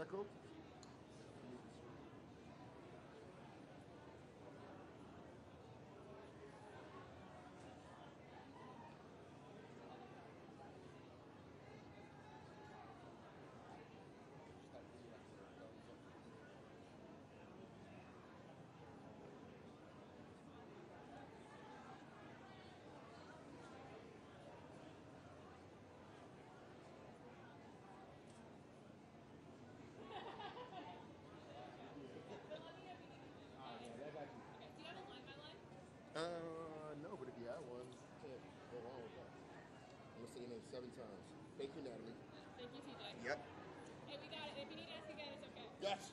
that cool? Okay, do you have a line by line? No, but if you have one, you can't go wrong with that. I'm gonna say your name 7 times. Thank you, Natalie. Thank you, TJ. Yep. Hey, we got it. If you need to ask again, it's okay. Yes.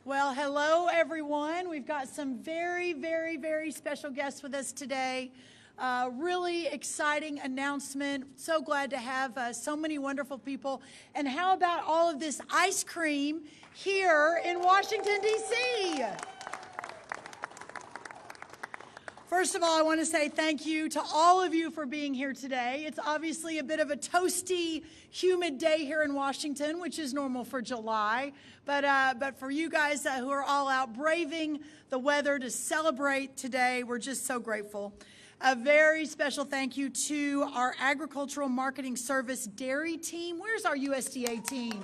Well, hello, everyone. We've got some very special guests with us today. Really exciting announcement. So glad to have so many wonderful people. And how about all of this ice cream here in Washington, D.C.? First of all, I want to say thank you to all of you for being here today. It's obviously a bit of a toasty, humid day here in Washington, which is normal for July. But for you guys who are all out braving the weather to celebrate today, we're just so grateful. A very special thank you to our Agricultural Marketing Service dairy team. Where's our USDA team?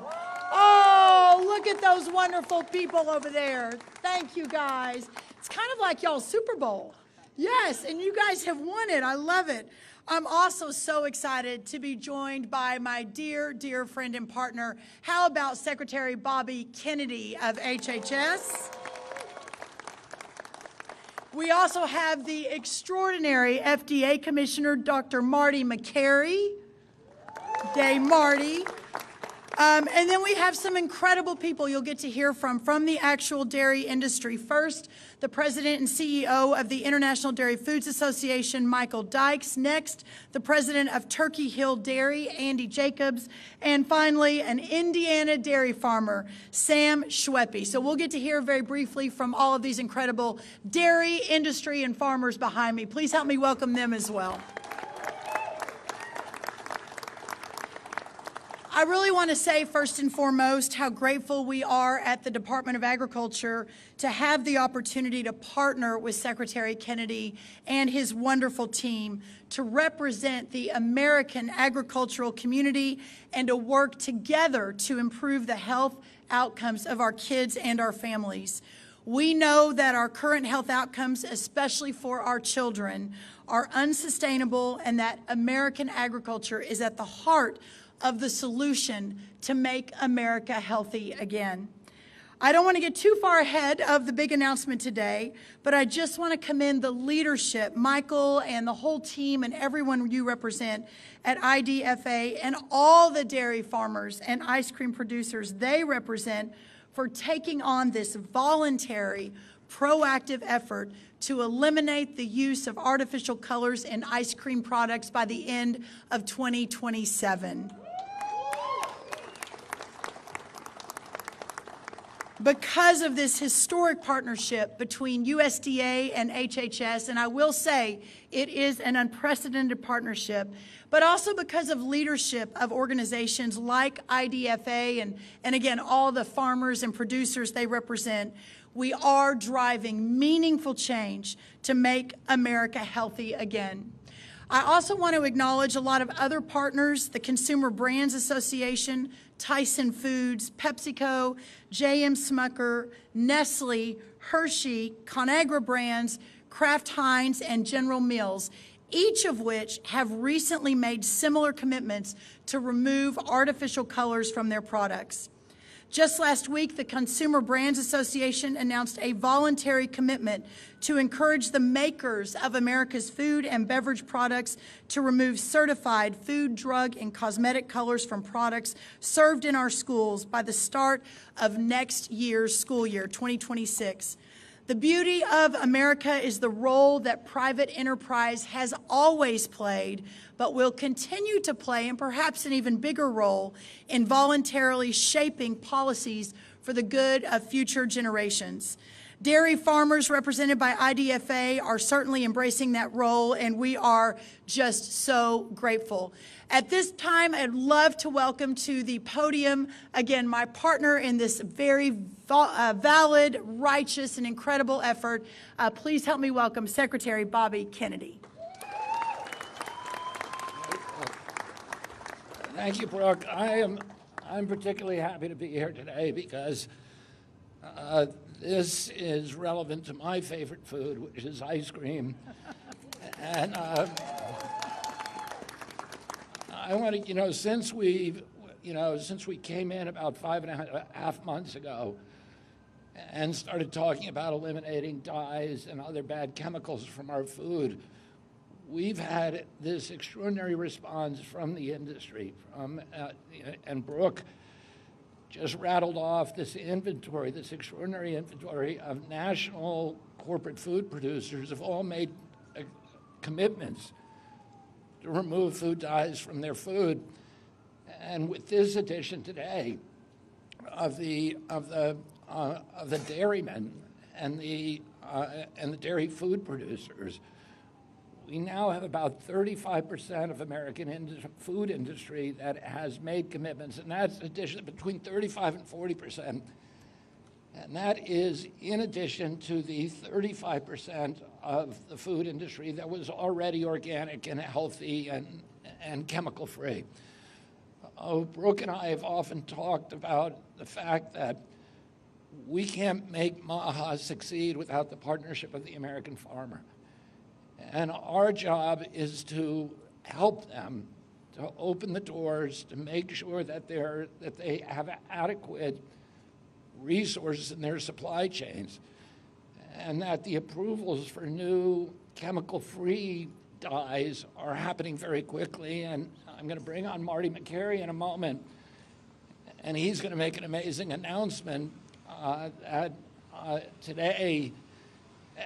Oh, look at those wonderful people over there. Thank you, guys. It's kind of like y'all's Super Bowl. Yes, and you guys have won it. I love it. I'm also so excited to be joined by my dear friend and partner. How about Secretary Bobby Kennedy of HHS? We also have the extraordinary FDA Commissioner, Dr. Marty McCary. Yay, Marty. And then we have some incredible people you'll get to hear from the actual dairy industry. First, the president and CEO of the International Dairy Foods Association, Michael Dykes. Next, the president of Turkey Hill Dairy, Andy Jacobs. And finally, an Indiana dairy farmer, Sam Schweppe. So we'll get to hear very briefly from all of these incredible dairy industry and farmers behind me. Please help me welcome them as well. I really want to say first and foremost how grateful we are at the Department of Agriculture to have the opportunity to partner with Secretary Kennedy and his wonderful team to represent the American agricultural community and to work together to improve the health outcomes of our kids and our families. We know that our current health outcomes, especially for our children, are unsustainable and that American agriculture is at the heart of the solution to make America healthy again. I don't want to get too far ahead of the big announcement today, but I just want to commend the leadership, Michael and the whole team and everyone you represent at IDFA and all the dairy farmers and ice cream producers they represent for taking on this voluntary, proactive effort to eliminate the use of artificial colors in ice cream products by the end of 2027. Because of this historic partnership between USDA and HHS, and I will say it is an unprecedented partnership, but also because of leadership of organizations like IDFA and again, all the farmers and producers they represent, we are driving meaningful change to make America healthy again. I also want to acknowledge a lot of other partners, the Consumer Brands Association, Tyson Foods, PepsiCo, J.M. Smucker, Nestle, Hershey, Conagra Brands, Kraft Heinz, and General Mills, each of which have recently made similar commitments to remove artificial colors from their products. Just last week, the Consumer Brands Association announced a voluntary commitment to encourage the makers of America's food and beverage products to remove certified food, drug, and cosmetic colors from products served in our schools by the start of next year's school year, 2026. The beauty of America is the role that private enterprise has always played, but will continue to play, and perhaps an even bigger role, in voluntarily shaping policies for the good of future generations. Dairy farmers represented by IDFA are certainly embracing that role, and we are just so grateful. At this time, I'd love to welcome to the podium, again, my partner in this very valid, righteous, and incredible effort. Please help me welcome Secretary Bobby Kennedy. Thank you, Brooke. I'm particularly happy to be here today because this is relevant to my favorite food, which is ice cream. And I want to, since we came in about 5.5 months ago and started talking about eliminating dyes and other bad chemicals from our food, we've had this extraordinary response from the industry. And Brooke, just rattled off this inventory, this extraordinary inventory of national corporate food producers have all made commitments to remove food dyes from their food. And with this addition today of the dairymen and the dairy food producers, we now have about 35% of American food industry that has made commitments, and that's addition between 35 and 40%. And that is in addition to the 35% of the food industry that was already organic and healthy and chemical-free. Brooke and I have often talked about the fact that we can't make MAHA succeed without the partnership of the American farmer. And our job is to help them, to open the doors, to make sure that they have adequate resources in their supply chains, and that the approvals for new chemical-free dyes are happening very quickly. And I'm going to bring on Marty McCary in a moment, and he's going to make an amazing announcement that today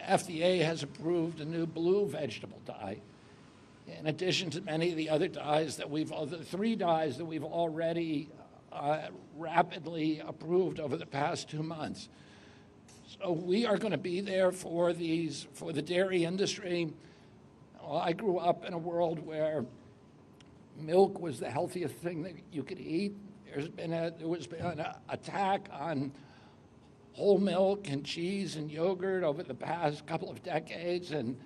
FDA has approved a new blue vegetable dye, in addition to many of the other dyes that the 3 dyes that we've already rapidly approved over the past 2 months. So we are going to be there for the dairy industry. Well, I grew up in a world where milk was the healthiest thing that you could eat. There was been an attack on whole milk and cheese and yogurt over the past couple of decades, and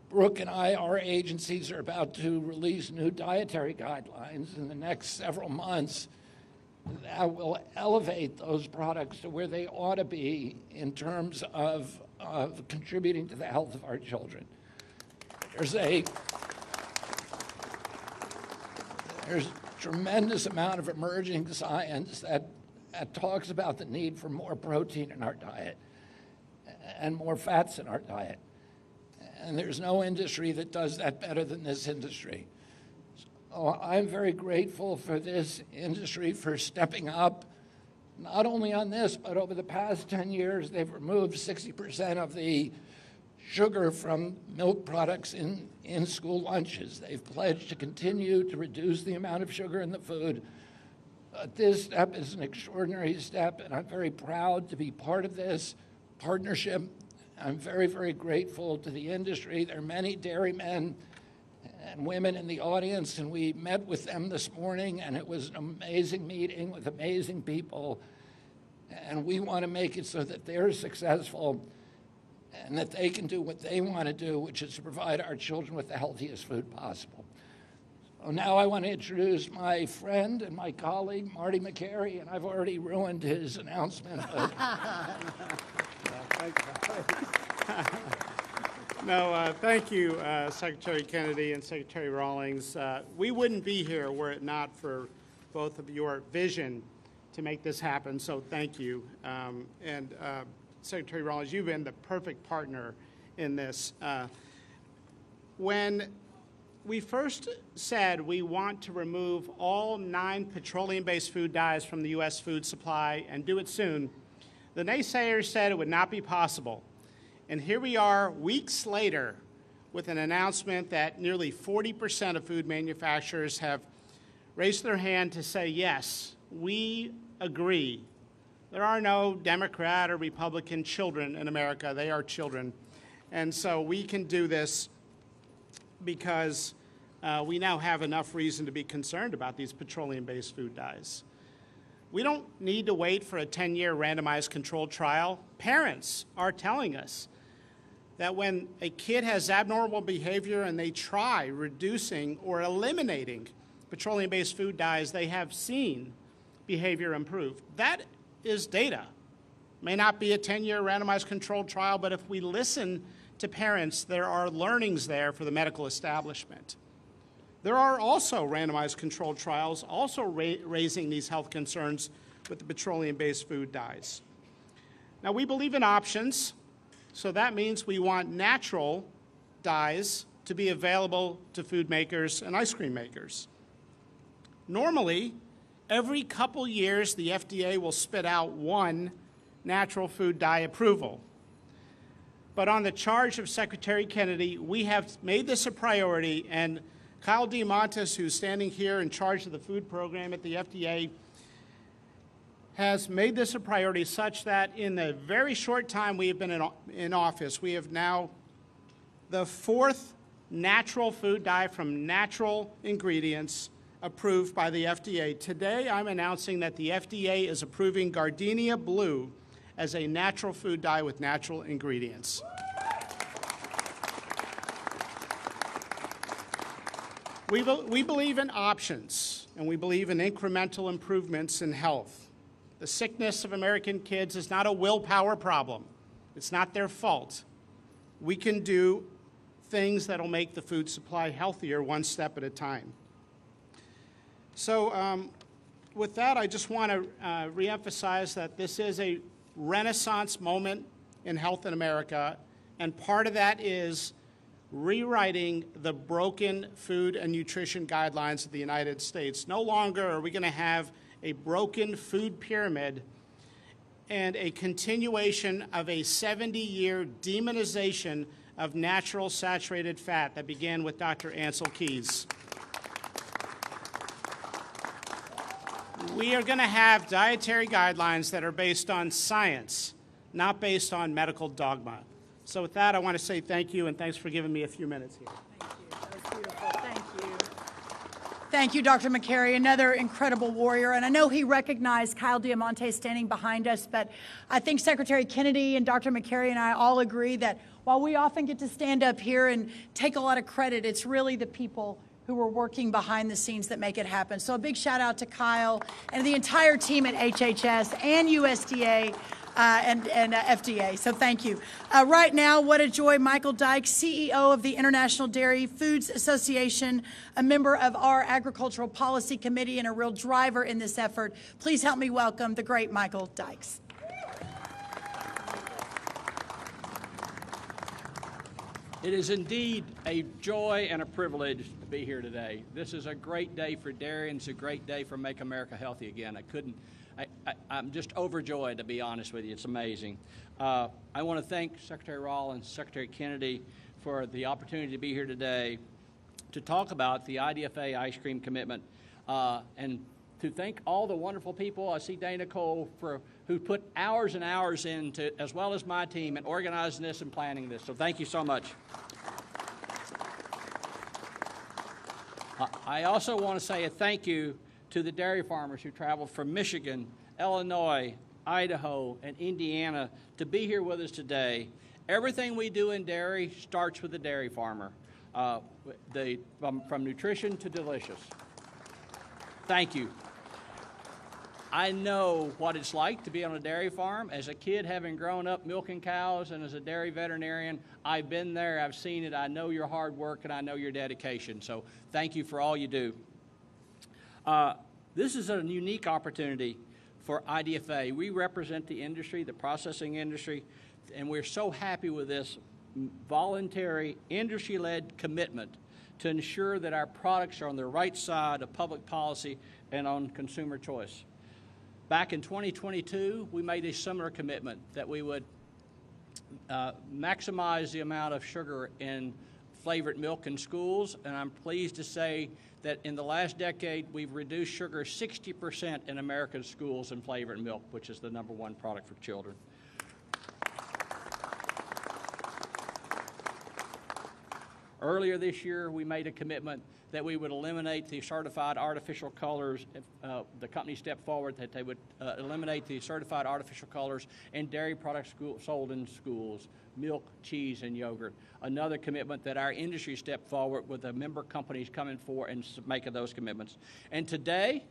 Brooke and I, our agencies, are about to release new dietary guidelines in the next several months that will elevate those products to where they ought to be in terms of contributing to the health of our children. There's a tremendous amount of emerging science that talks about the need for more protein in our diet and more fats in our diet. And there's no industry that does that better than this industry. So I'm very grateful for this industry for stepping up, not only on this, but over the past 10 years, they've removed 60% of the sugar from milk products in school lunches. They've pledged to continue to reduce the amount of sugar in the food. This step is an extraordinary step, and I'm very proud to be part of this partnership. I'm very, very grateful to the industry. There are many dairymen and women in the audience, and we met with them this morning, and it was an amazing meeting with amazing people. And we want to make it so that they're successful and that they can do what they want to do, which is to provide our children with the healthiest food possible. So now I want to introduce my friend and my colleague, Marty McCary, and I've already ruined his announcement. Thank you, Secretary Kennedy and Secretary Rollins. We wouldn't be here were it not for both of your vision to make this happen, so thank you. Secretary Rollins, you've been the perfect partner in this. When we first said we want to remove all 9 petroleum-based food dyes from the U.S. food supply and do it soon, the naysayers said it would not be possible. And here we are weeks later with an announcement that nearly 40% of food manufacturers have raised their hand to say, yes, we agree. There are no Democrat or Republican children in America. They are children. And so we can do this because we now have enough reason to be concerned about these petroleum-based food dyes. We don't need to wait for a 10-year randomized controlled trial. Parents are telling us that when a kid has abnormal behavior and they try reducing or eliminating petroleum-based food dyes, they have seen behavior improve. That is data. May not be a 10-year randomized controlled trial, but if we listen to parents, there are learnings there for the medical establishment. There are also randomized controlled trials also raising these health concerns with the petroleum-based food dyes. Now, we believe in options, so that means we want natural dyes to be available to food makers and ice cream makers. Normally, Every couple years, the FDA will spit out one natural food dye approval. But on the charge of Secretary Kennedy, we have made this a priority, and Kyle Diamantis, who's standing here in charge of the food program at the FDA, has made this a priority such that in the very short time we have been in office, we have now the 4th natural food dye from natural ingredients approved by the FDA. Today, I'm announcing that the FDA is approving Gardenia Blue as a natural food dye with natural ingredients. We believe in options, and we believe in incremental improvements in health. The sickness of American kids is not a willpower problem. It's not their fault. We can do things that will make the food supply healthier one step at a time. So with that, I just want to reemphasize that this is a renaissance moment in health in America, and part of that is rewriting the broken food and nutrition guidelines of the United States. No longer are we going to have a broken food pyramid and a continuation of a 70-year demonization of natural saturated fat that began with Dr. Ansel Keys. We are going to have dietary guidelines that are based on science, not based on medical dogma. So with that, I want to say thank you, and thanks for giving me a few minutes here. Thank you. That was beautiful. Thank you. Thank you, Dr. McCary, another incredible warrior. And I know he recognized Kyle Diamantis standing behind us, but I think Secretary Kennedy and Dr. McCary and I all agree that while we often get to stand up here and take a lot of credit, it's really the people who were working behind the scenes that make it happen. So a big shout out to Kyle and the entire team at HHS and USDA and FDA. So thank you. Right now, what a joy. Michael Dykes, CEO of the International Dairy Foods Association, a member of our Agricultural Policy Committee and a real driver in this effort. Please help me welcome the great Michael Dykes. It is indeed a joy and a privilege to be here today. This is a great day for dairy, and it's a great day for Make America Healthy Again. I'm just overjoyed, to be honest with you. It's amazing. I want to thank Secretary Rollins, Secretary Kennedy for the opportunity to be here today to talk about the IDFA ice cream commitment, and to thank all the wonderful people. I see Dana Cole who put hours and hours into, as well as my team, in organizing this and planning this. So thank you so much. I also want to say a thank you to the dairy farmers who traveled from Michigan, Illinois, Idaho, and Indiana to be here with us today. Everything we do in dairy starts with the dairy farmer, from nutrition to delicious. Thank you. I know what it's like to be on a dairy farm. As a kid, having grown up milking cows, and as a dairy veterinarian, I've been there, I've seen it, I know your hard work, and I know your dedication. So thank you for all you do. This is a unique opportunity for IDFA. We represent the industry, the processing industry, and we're so happy with this voluntary industry-led commitment to ensure that our products are on the right side of public policy and on consumer choice. Back in 2022, we made a similar commitment that we would maximize the amount of sugar in flavored milk in schools, and I'm pleased to say that in the last decade, we've reduced sugar 60% in American schools in flavored milk, which is the #1 product for children. Earlier this year, we made a commitment that we would eliminate the certified artificial colors. The company stepped forward that they would eliminate the certified artificial colors in dairy products sold in schools, milk, cheese, and yogurt. Another commitment that our industry stepped forward with the member companies coming forward and making those commitments. And today,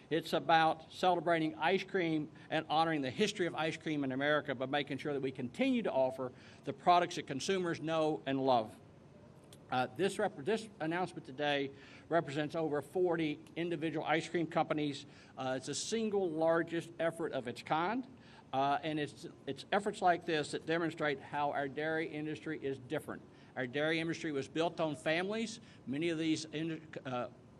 it's about celebrating ice cream and honoring the history of ice cream in America by making sure that we continue to offer the products that consumers know and love. This announcement today represents over 40 individual ice cream companies. It's the single largest effort of its kind, and it's efforts like this that demonstrate how our dairy industry is different. Our dairy industry was built on families. Many of these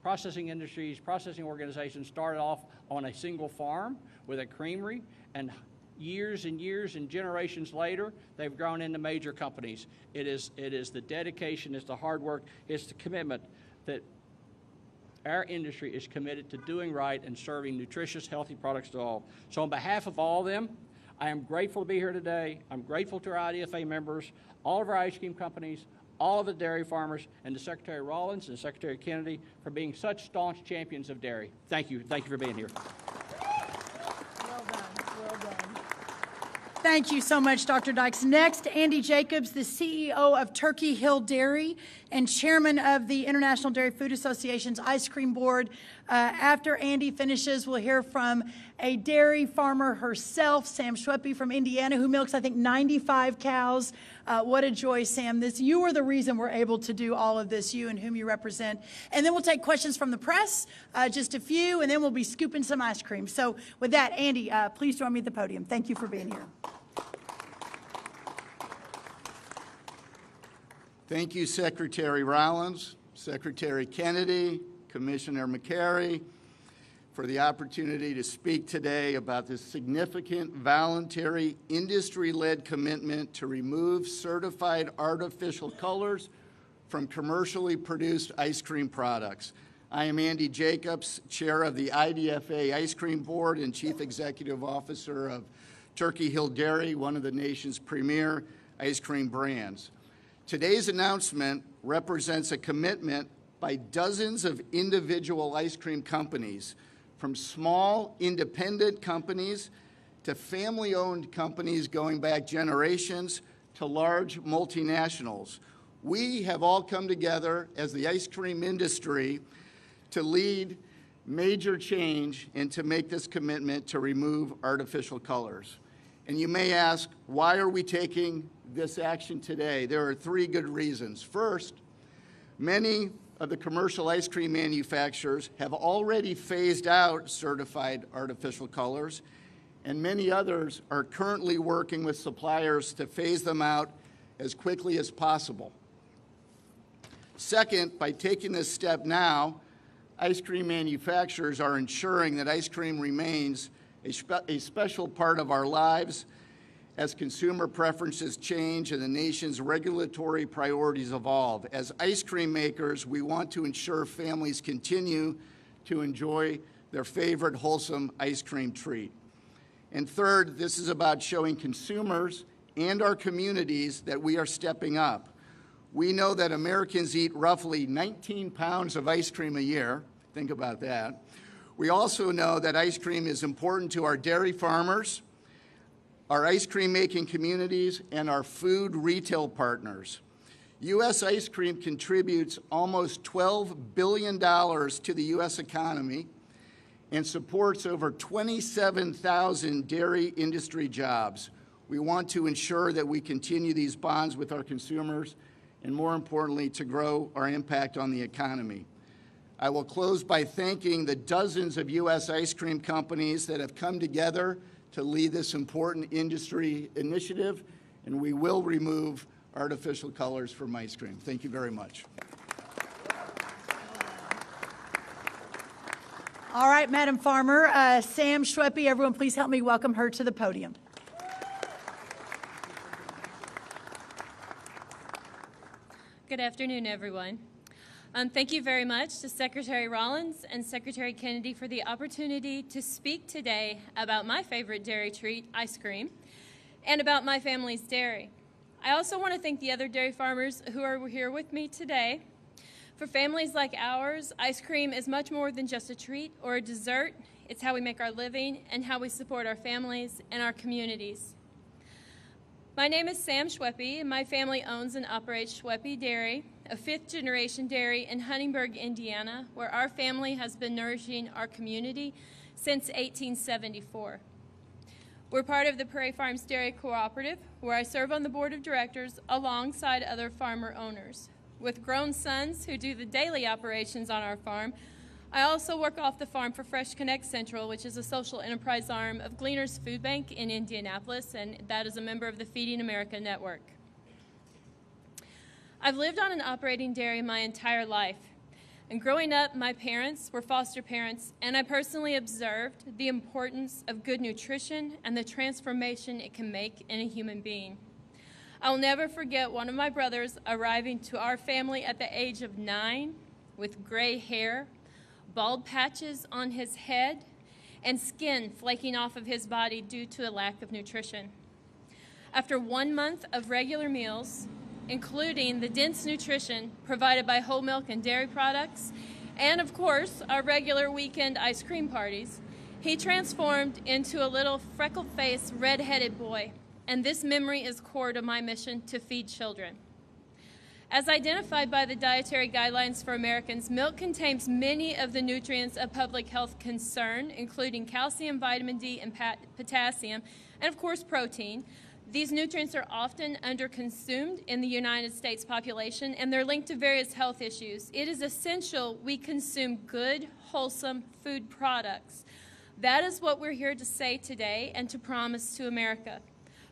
processing industries, processing organizations started off on a single farm with a creamery, and years and years and generations later, they've grown into major companies. It is the dedication, it's the hard work, it's the commitment that our industry is committed to doing right and serving nutritious, healthy products to all. So on behalf of all of them, I am grateful to be here today. I'm grateful to our IDFA members, all of our ice cream companies, all of the dairy farmers, and to Secretary Rollins and Secretary Kennedy for being such staunch champions of dairy. Thank you. Thank you for being here. Well done. Well done. Thank you so much, Dr. Dykes. Next, Andy Jacobs, the CEO of Turkey Hill Dairy and chairman of the International Dairy Food Association's Ice Cream Board. After Andy finishes, we'll hear from a dairy farmer herself, Sam Schweppe from Indiana, who milks, I think, 95 cows. What a joy, Sam. You are the reason we're able to do all of this, you and whom you represent. And then we'll take questions from the press, just a few, and then we'll be scooping some ice cream. So with that, Andy, please join me at the podium. Thank you for being here. Thank you, Secretary Rollins, Secretary Kennedy, Commissioner McCary, for the opportunity to speak today about this significant voluntary industry-led commitment to remove certified artificial colors from commercially produced ice cream products. I am Andy Jacobs, chair of the IDFA Ice Cream Board and chief executive officer of Turkey Hill Dairy, one of the nation's premier ice cream brands. Today's announcement represents a commitment by dozens of individual ice cream companies, from small independent companies to family-owned companies going back generations to large multinationals. We have all come together as the ice cream industry to lead major change and to make this commitment to remove artificial colors. And you may ask, why are we taking this action today? There are three good reasons. First, many of the commercial ice cream manufacturers have already phased out certified artificial colors, and many others are currently working with suppliers to phase them out as quickly as possible. Second, by taking this step now, ice cream manufacturers are ensuring that ice cream remains a special part of our lives as consumer preferences change and the nation's regulatory priorities evolve. As ice cream makers, we want to ensure families continue to enjoy their favorite wholesome ice cream treat. And third, this is about showing consumers and our communities that we are stepping up. We know that Americans eat roughly 19 pounds of ice cream a year. Think about that. We also know that ice cream is important to our dairy farmers, our ice cream making communities, and our food retail partners. U.S. ice cream contributes almost $12 billion to the U.S. economy and supports over 27,000 dairy industry jobs. We want to ensure that we continue these bonds with our consumers and, more importantly, to grow our impact on the economy. I will close by thanking the dozens of U.S. ice cream companies that have come together to lead this important industry initiative, and we will remove artificial colors from ice cream. Thank you very much. All right, Madam Farmer, Sam Schweppe, everyone please help me welcome her to the podium. Good afternoon, everyone. Thank you very much to Secretary Rollins and Secretary Kennedy for the opportunity to speak today about my favorite dairy treat, ice cream, and about my family's dairy. I also want to thank the other dairy farmers who are here with me today. For families like ours, ice cream is much more than just a treat or a dessert. It's how we make our living and how we support our families and our communities. My name is Sam Schweppe, and my family owns and operates Schweppe Dairy, a fifth-generation dairy in Huntingburg, Indiana, where our family has been nourishing our community since 1874. We're part of the Prairie Farms Dairy Cooperative, where I serve on the board of directors alongside other farmer owners. With grown sons who do the daily operations on our farm, I also work off the farm for Fresh Connect Central, which is a social enterprise arm of Gleaners Food Bank in Indianapolis, and that is a member of the Feeding America Network. I've lived on an operating dairy my entire life. And growing up, my parents were foster parents, and I personally observed the importance of good nutrition and the transformation it can make in a human being. I'll never forget one of my brothers arriving to our family at the age of 9 with gray hair, bald patches on his head, and skin flaking off of his body due to a lack of nutrition. After 1 month of regular meals, including the dense nutrition provided by whole milk and dairy products, and of course, our regular weekend ice cream parties, he transformed into a little freckle-faced, red-headed boy, and this memory is core to my mission to feed children. As identified by the Dietary Guidelines for Americans, milk contains many of the nutrients of public health concern, including calcium, vitamin D, and potassium, and of course, protein. These nutrients are often underconsumed in the United States population, and they're linked to various health issues. It is essential we consume good, wholesome food products. That is what we're here to say today and to promise to America.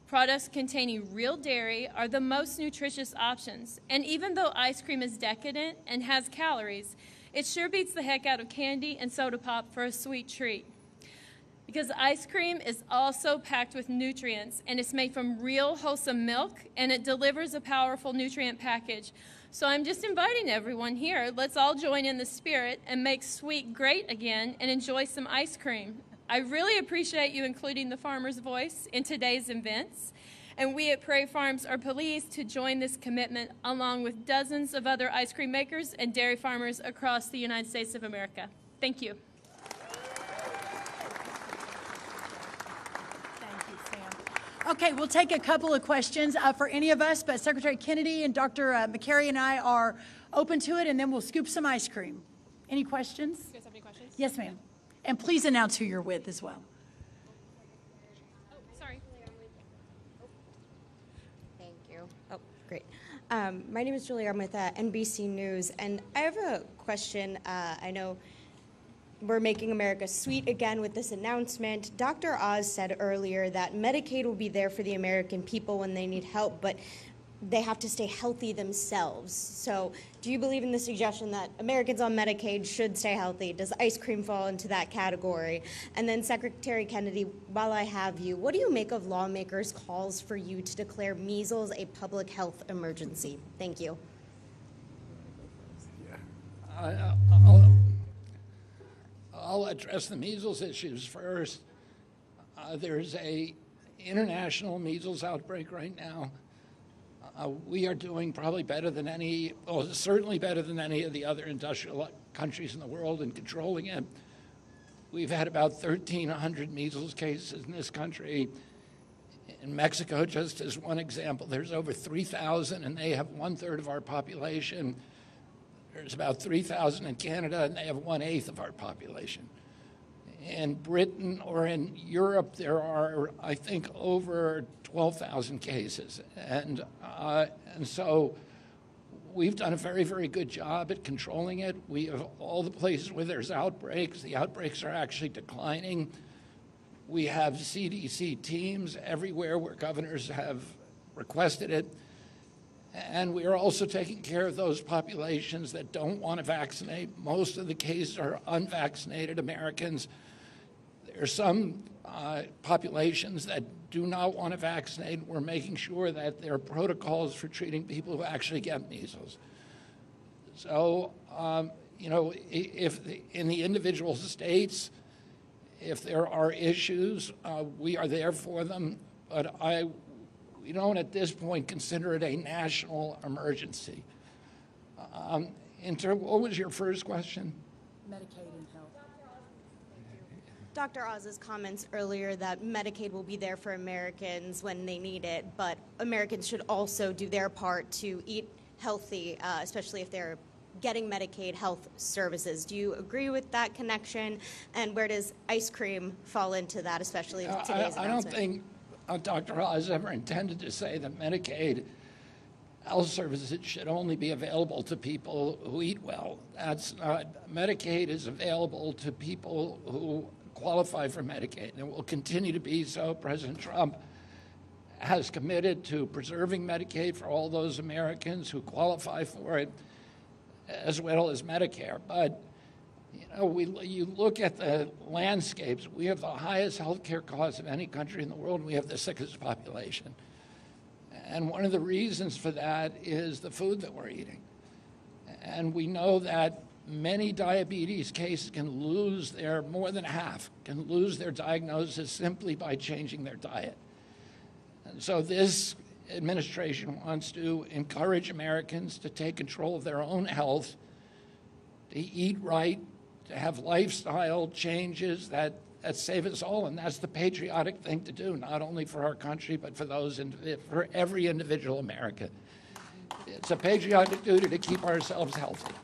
Products containing real dairy are the most nutritious options, and even though ice cream is decadent and has calories, it sure beats the heck out of candy and soda pop for a sweet treat. Because ice cream is also packed with nutrients, and it's made from real wholesome milk, and it delivers a powerful nutrient package. So I'm just inviting everyone here, let's all join in the spirit and make sweet great again and enjoy some ice cream. I really appreciate you including the farmer's voice in today's events, and we at Prairie Farms are pleased to join this commitment along with dozens of other ice cream makers and dairy farmers across the United States of America. Thank you. Thank you, Sam. Okay, we'll take a couple of questions for any of us, but Secretary Kennedy and Dr. McCary and I are open to it, and then we'll scoop some ice cream. Any questions? You guys have any questions? Yes, ma'am. And please announce who you're with as well. Oh, sorry. Thank you. Oh, great. My name is Julie. I'm with NBC News, and I have a question. I know we're making America sweet again with this announcement. Dr. Oz said earlier that Medicaid will be there for the American people when they need help, but they have to stay healthy themselves. So do you believe in the suggestion that Americans on Medicaid should stay healthy? Does ice cream fall into that category? And then Secretary Kennedy, while I have you, what do you make of lawmakers' calls for you to declare measles a public health emergency? Thank you. I'll address the measles issues first. There's a international measles outbreak right now. We are doing probably better than any, well, certainly better than any of the other industrial countries in the world in controlling it. We've had about 1,300 measles cases in this country. In Mexico, just as one example, there's over 3,000, and they have 1/3 of our population. There's about 3,000 in Canada, and they have 1/8 of our population. In Britain or in Europe, there are, I think, over 12,000 cases. And so we've done a very, very good job at controlling it. We have all the places where there's outbreaks. The outbreaks are actually declining. We have CDC teams everywhere where governors have requested it. And we are also taking care of those populations that don't want to vaccinate. Most of the cases are unvaccinated Americans. There are some populations that do not want to vaccinate. We're making sure that there are protocols for treating people who actually get measles. So, if in the individual states, if there are issues, we are there for them. But we don't at this point consider it a national emergency. What was your first question? Medicaid and health. Dr. Oz's comments earlier that Medicaid will be there for Americans when they need it, but Americans should also do their part to eat healthy, especially if they're getting Medicaid health services. Do you agree with that connection? And where does ice cream fall into that, especially with today's announcement? I don't think Dr. Oz ever intended to say that Medicaid health services should only be available to people who eat well. That's not, Medicaid is available to people who qualify for Medicaid, and it will continue to be so. President Trump has committed to preserving Medicaid for all those Americans who qualify for it. as well as Medicare. But you look at the landscapes. We have the highest health care costs of any country in the world, and we have the sickest population. And one of the reasons for that is the food that we're eating. And we know that many diabetes cases can lose more than half, can lose their diagnosis simply by changing their diet. And so this administration wants to encourage Americans to take control of their own health, to eat right, to have lifestyle changes that save us all, and that's the patriotic thing to do, not only for our country, but for every individual American. It's a patriotic duty to keep ourselves healthy.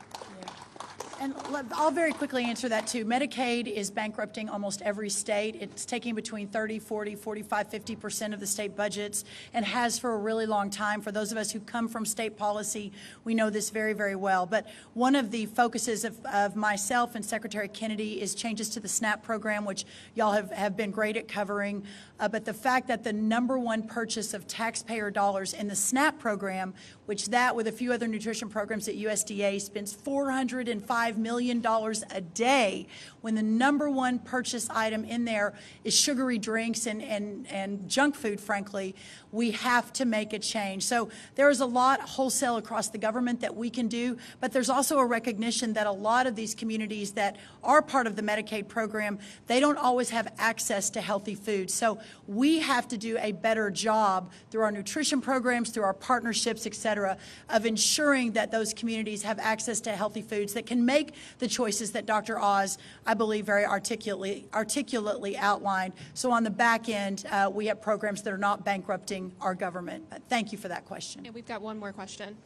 And I'll very quickly answer that too. Medicaid is bankrupting almost every state. It's taking between 30, 40, 45, 50% of the state budgets and has for a really long time. For those of us who come from state policy, we know this very, very well. But one of the focuses of myself and Secretary Kennedy is changes to the SNAP program, which y'all have been great at covering. But the fact that the #1 purchase of taxpayer dollars in the SNAP program, which that with a few other nutrition programs at USDA spends $405 million a day, when the #1 purchase item in there is sugary drinks and junk food, frankly, we have to make a change. So there is a lot wholesale across the government that we can do, but there's also a recognition that a lot of these communities that are part of the Medicaid program, they don't always have access to healthy food. So we have to do a better job through our nutrition programs, through our partnerships, et cetera, of ensuring that those communities have access to healthy foods that can make the choices that Dr. Oz, I believe, very articulately outlined. So on the back end, we have programs that are not bankrupting our government. But thank you for that question. And we've got one more question.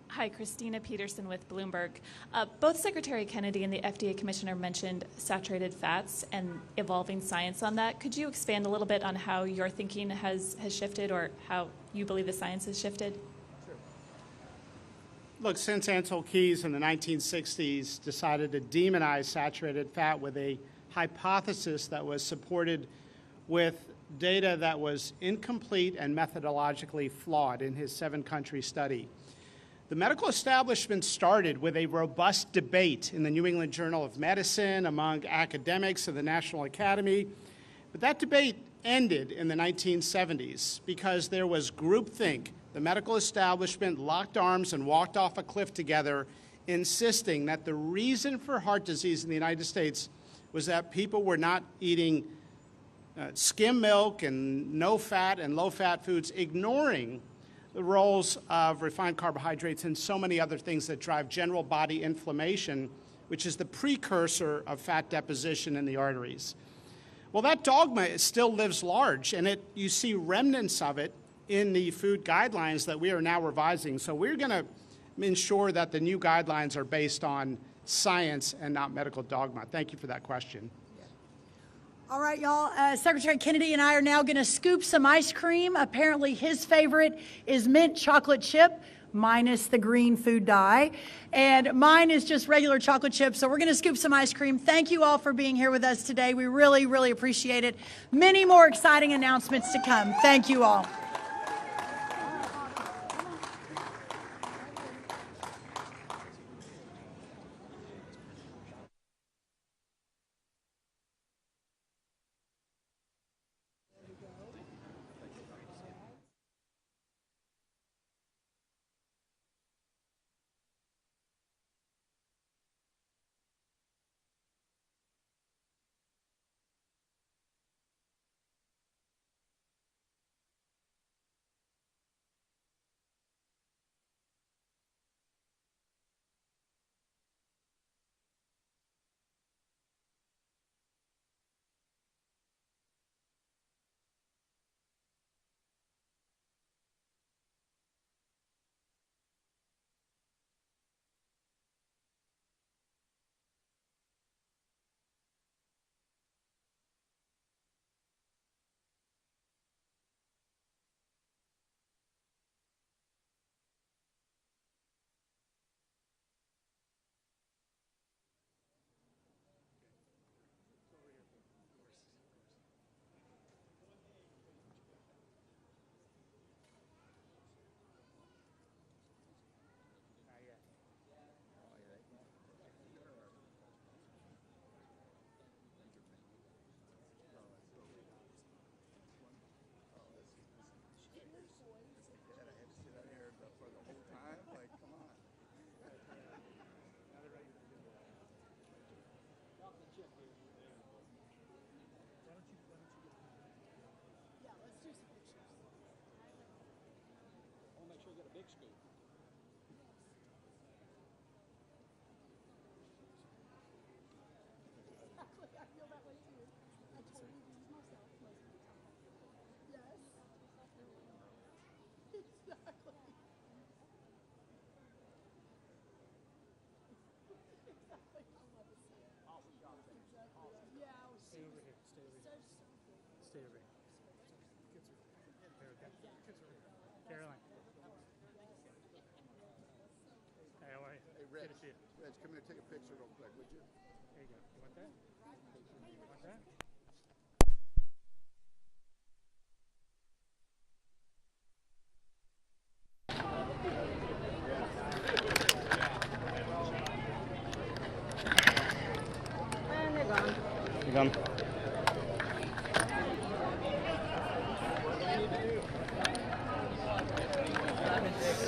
Hi, Christina Peterson with Bloomberg. Both Secretary Kennedy and the FDA Commissioner mentioned saturated fats and evolving science on that. Could you expand a little bit on how your thinking has shifted, or how you believe the science has shifted? Look, since Ancel Keys in the 1960s decided to demonize saturated fat with a hypothesis that was supported with data that was incomplete and methodologically flawed in his 7-country study, the medical establishment started with a robust debate in the New England Journal of Medicine among academics of the National Academy. But that debate ended in the 1970s because there was groupthink. The medical establishment locked arms and walked off a cliff together, insisting that the reason for heart disease in the United States was that people were not eating skim milk and no-fat and low-fat foods, ignoring the roles of refined carbohydrates and so many other things that drive general body inflammation, which is the precursor of fat deposition in the arteries. Well, that dogma still lives large, and you see remnants of it in the food guidelines that we are now revising. So we're going to ensure that the new guidelines are based on science and not medical dogma. Thank you for that question. All right, y'all. Secretary Kennedy and I are now going to scoop some ice cream. Apparently his favorite is mint chocolate chip, minus the green food dye. And mine is just regular chocolate chip. So we're going to scoop some ice cream. Thank you all for being here with us today. We really, really appreciate it. Many more exciting announcements to come. Thank you all. big scoop. Stay over here. There we go. Caroline. Hey, how are you? Hey, Reg, Good to see you. Reg, come here, take a picture real quick, would you? There you go. You want that? You want that? And they're gone. You gone?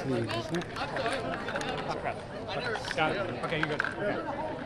Oh, crap. Got it. Okay, you're good. Okay.